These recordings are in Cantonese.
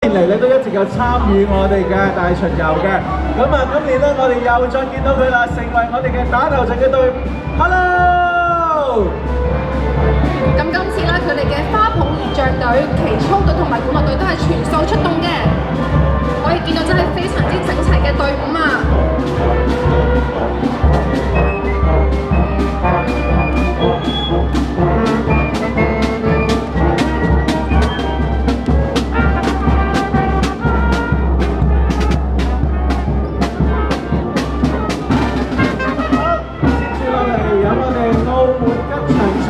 年嚟咧都一直有參與我哋嘅大巡遊嘅，咁啊今年咧我哋又再見到佢啦，成為我哋嘅打頭陣嘅隊伍。Hello！咁今次咧，佢哋嘅花捧儀仗隊、旗操隊同埋管樂隊都係全數出動嘅，可以見到真係非常之整齊嘅隊伍啊！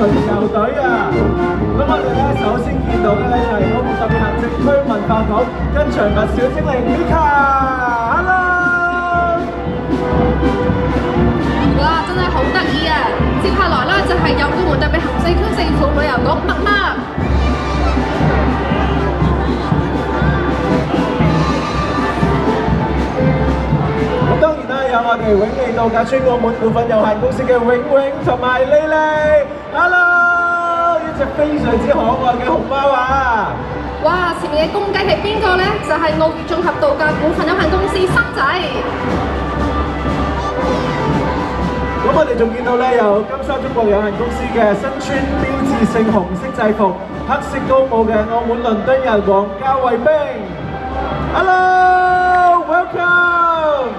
巡遊隊啊！咁我哋咧首先見到嘅咧就係澳門特別行政區文化局吉祥物小精靈 Mika。Hello！ 哇，真係好得意啊！接下來咧就係由澳門特別行政區政府旅遊局麥麥。咁當然啦，有我哋永利度假村澳門股份有限公司嘅永永同埋莉莉。Hello！ 呢隻非常之可愛嘅熊貓啊！哇！前面嘅公雞係邊個呢？就係澳娛綜合度假股份有限公司生仔。咁我哋仲見到咧有金沙中國有限公司嘅身穿標誌性紅色制服、黑色高帽嘅澳門倫敦人黃家衛兵。Hello！Welcome！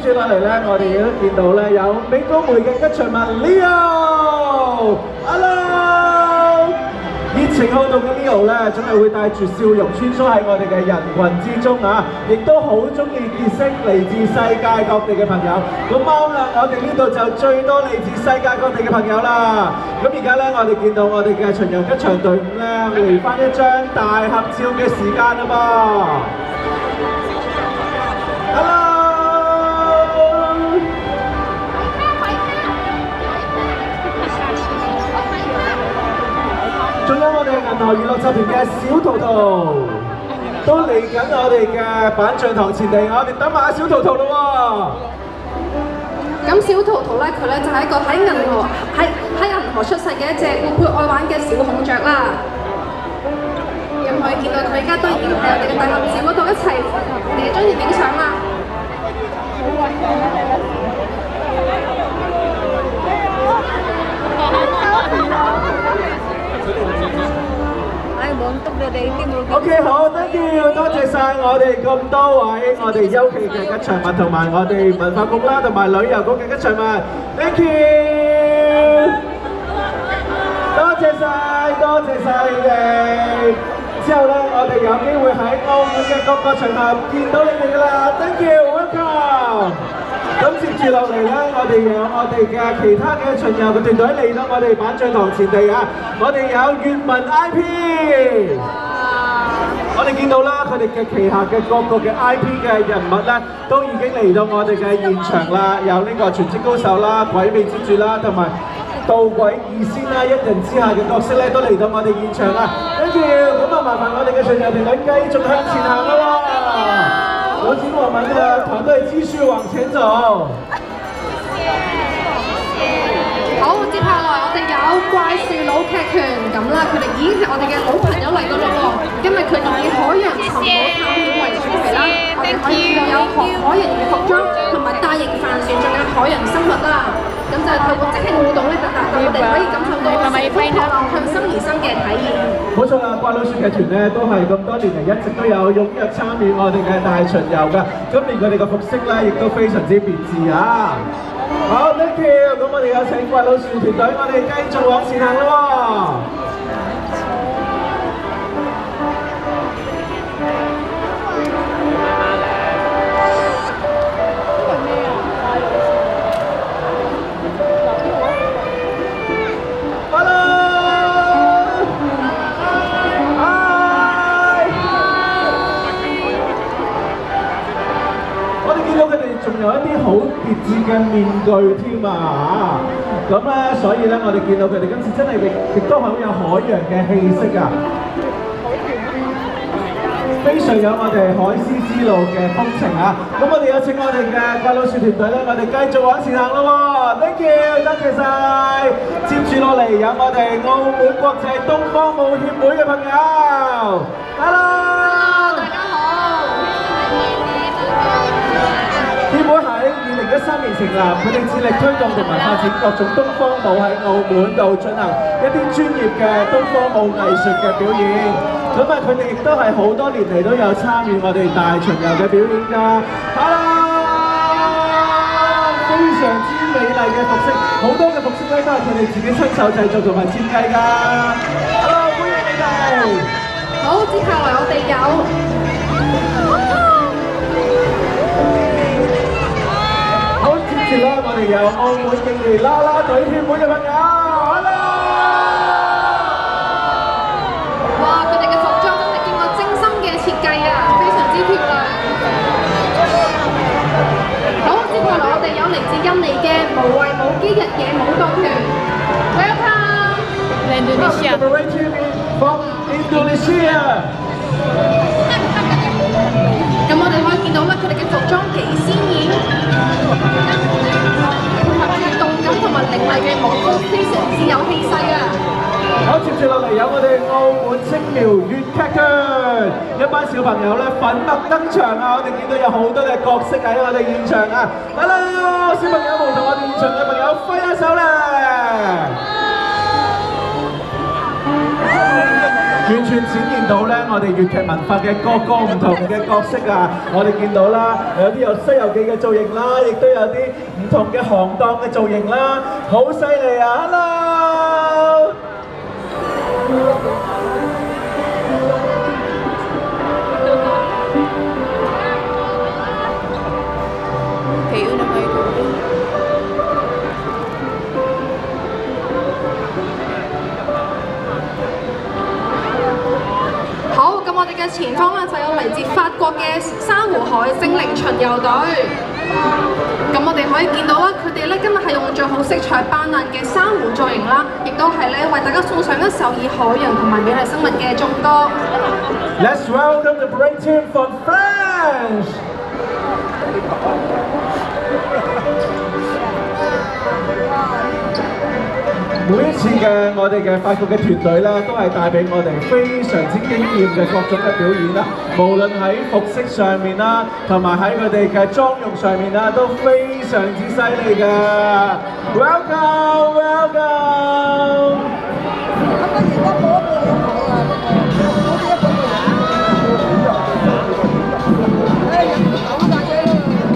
接落嚟咧，我哋亦都見到咧有美高梅嘅吉祥物 Leo。Hello！ 熱情好動嘅 Leo 咧，總係會帶住笑容穿梭喺我哋嘅人群之中啊！亦都好中意結識嚟自世界各地嘅朋友。咁啱啦，我哋呢度就最多嚟自世界各地嘅朋友啦。咁而家咧，我哋見到我哋嘅巡遊吉祥隊伍咧，嚟翻一張大合照嘅時間啦噃。Hello！仲有我哋銀河娛樂集團嘅小圖圖都嚟緊我哋嘅板像堂前地，我哋等埋阿小圖圖咯喎。咁小圖圖咧，佢咧就係一個喺銀河出世嘅一隻活潑愛玩嘅小孔雀啦。咁可以見到佢而家都已經喺我哋嘅大合照嗰度一齊嚟張影相啦。OK， 好 ，thank you， 多謝晒我哋咁多位我哋優企嘅吉祥物同埋我哋文化局啦，同埋旅遊局嘅吉祥物 ，thank you， 多謝晒，多謝晒你哋。之後咧，我哋有機會喺澳門嘅各個場合見到你哋㗎啦 ，thank you，welcome。咁接住落嚟咧，我哋有我哋嘅其他嘅巡遊嘅團隊嚟到我哋板像堂前地啊！我哋有粵文 IP， 我哋見到啦，佢哋嘅旗下嘅各個嘅 IP 嘅人物咧，都已經嚟到我哋嘅現場啦。有呢個全職高手啦、鬼魅之主啦，同埋盜鬼二仙啦、一人之下嘅角色咧，都嚟到我哋現場啊！跟住咁啊，麻煩我哋嘅巡遊團隊繼續向前行啦喎！有請我們的團隊繼續往前走。好，接下來我哋有怪樹佬劇團咁啦，佢哋已經係我哋嘅老朋友嚟㗎咯喎。今日佢哋以海洋尋寶探險為主題啦，我哋可以見到有海人嘅服裝同埋大型帆船，仲有海洋生物啦。咁就係透過即興互動咧，我哋可以感受到向心而生嘅體驗。冇錯啦，怪老鼠劇團咧都係咁多年嚟一直都有踴躍參與我哋嘅大巡遊㗎。今年佢哋嘅服飾咧亦都非常之別緻啊！好 ，thank you。咁我哋有請怪老鼠團隊，我哋繼續往前行啦喎。到佢哋仲有一啲好別緻嘅面具添啊！咁咧，所以咧，我哋見到佢哋今次真係亦都好有海洋嘅氣息啊！非常有我哋海獅之路嘅風情啊！咁我哋有請我哋嘅怪老鼠團隊咧，我哋繼續往前行咯喎 ！Thank you， 多謝晒！接住落嚟有我哋澳門國際東方舞協會嘅朋友 ，Hello， 大家好。協會喺2013年成立，佢哋致力推動同埋發展各種東方舞喺澳門度進行一啲專業嘅東方舞藝術嘅表演。咁啊，佢哋亦都係好多年嚟都有參與我哋大巡遊嘅表演㗎。Hello， 非常之美麗嘅服飾，好多嘅服飾咧都係佢哋自己親手製作同埋設計㗎。Hello， 歡迎你哋。好，接下來我哋有。好，接住咧，我哋有澳門競聯啦啦隊協會嘅朋友 ，Hello！ 哇，佢哋嘅服裝真係經過精心嘅設計啊，非常之漂亮。好，接下來我哋有嚟自印尼嘅無畏舞姬日野舞蹈團 ，Welcome！ Indonesia. From Indonesia。咁我哋可以見到咧，佢哋嘅服裝幾鮮豔，配合住動感同埋凌厲嘅舞風，非常之有氣勢啊！好，接住落嚟有我哋澳門青苗粵劇團，一班小朋友咧奮力登場啊！我哋見到有好多嘅角色喺我哋現場啊 ！Hello， 小朋友們同我哋現場嘅朋友揮下手咧！完全展現到咧我哋粵劇文化嘅各個唔同嘅角色啊！我哋見到啦，有啲有《西遊記》嘅造型啦，亦都有啲唔同嘅行當嘅造型啦，好犀利啊 ！Hello！ 好，咁我哋嘅前方咧就有嚟自法國嘅珊瑚海精靈巡遊隊。咁我哋可以見到啦，佢哋咧今日係用咗好色彩斑斕嘅珊瑚造型啦，亦都係咧為大家送上一首以海洋同埋美麗生物嘅頌歌。Let's welcome the great team from France. 每一次嘅我哋嘅法國嘅團隊咧，都係帶俾我哋非常之驚豔嘅各種嘅表演啦。無論喺服飾上面啦，同埋喺佢哋嘅妝容上面啦，都非常之犀利㗎。Welcome, welcome。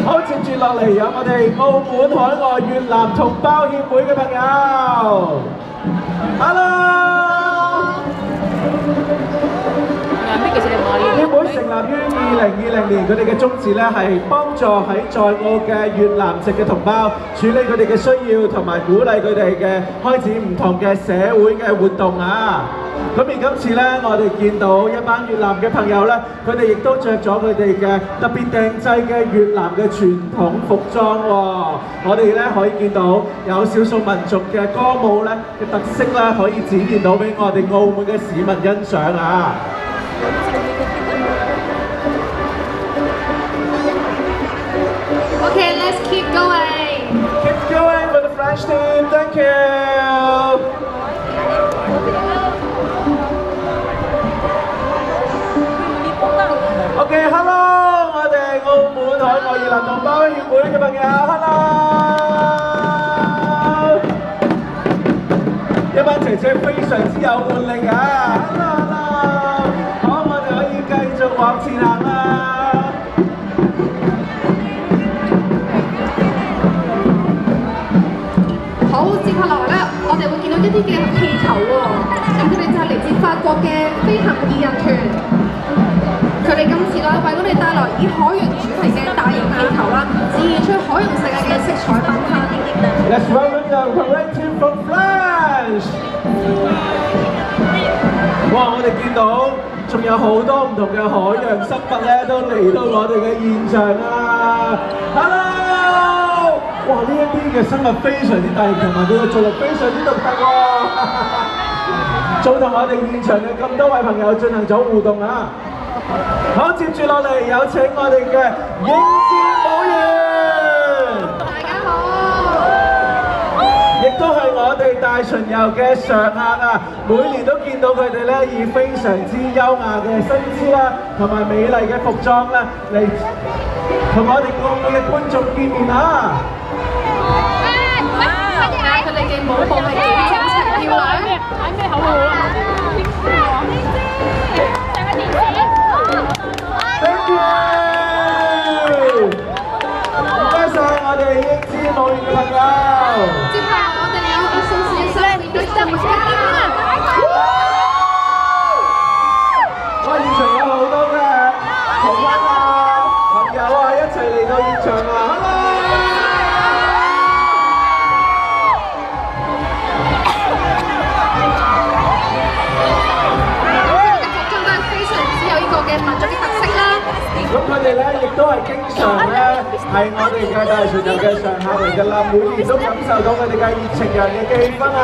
好，接住落嚟有我哋澳門海外越南同胞協會嘅朋友 ，Hello！ 協會成立於2020年，佢哋嘅宗旨咧係幫助喺在澳嘅越南籍嘅同胞處理佢哋嘅需要，同埋鼓勵佢哋嘅開展唔同嘅社會嘅活動啊！咁而今次咧，我哋見到一班越南嘅朋友咧，佢哋亦都着咗佢哋嘅特別訂製嘅越南嘅傳統服裝喎。我哋咧可以見到有少數民族嘅歌舞咧嘅特色咧，可以展現到俾我哋澳門嘅市民欣賞啊！ Okay, let's keep going. Keep going for the French team. Thank you. Okay, hello， 我哋澳門海外越南同胞協會嘅朋友 ，hello。一班姐姐非常之有活力啊 ，hello。好，我哋可以繼續往前行啦。 好，接下來咧，我哋會見到一啲嘅氣球喎。咁佢哋就係嚟自法國嘅飛行二人團。佢哋今次咧為我哋帶來以海洋主題嘅大型氣球啦，展現出海洋世界嘅色彩繽紛。Let's welcome the great team from France。哇！我哋見到仲有好多唔同嘅海洋生物咧，都嚟到我哋嘅現場啊！ Hello！ 哇！呢一啲嘅生物非常之大型，同埋佢嘅做力非常之獨特喎。仲同我哋現場嘅咁多位朋友進行咗互動啊！好，接住落嚟有請我哋嘅應戰舞員。大家好。亦都係我哋大巡遊嘅常客啊！每年都見到佢哋咧，以非常之優雅嘅身姿啦，同埋美麗嘅服裝咧，嚟同我哋各位嘅觀眾見面啊！佢哋嘅舞步係幾精彩漂亮。嗌咩口號啊？Thank you！ 唔該曬我哋應戰舞員嘅朋友。接下來我哋有association with the Muslim。哇！現場有好多嘅同溫啊、朋友啊，一齊嚟到現場啊 ！Hello！ 嘅民族嘅特色啦，咁佢哋咧亦都係經常咧係我哋嘅大巡遊嘅常客嚟㗎啦，每年都感受到佢哋嘅熱情人嘅氣氛啊！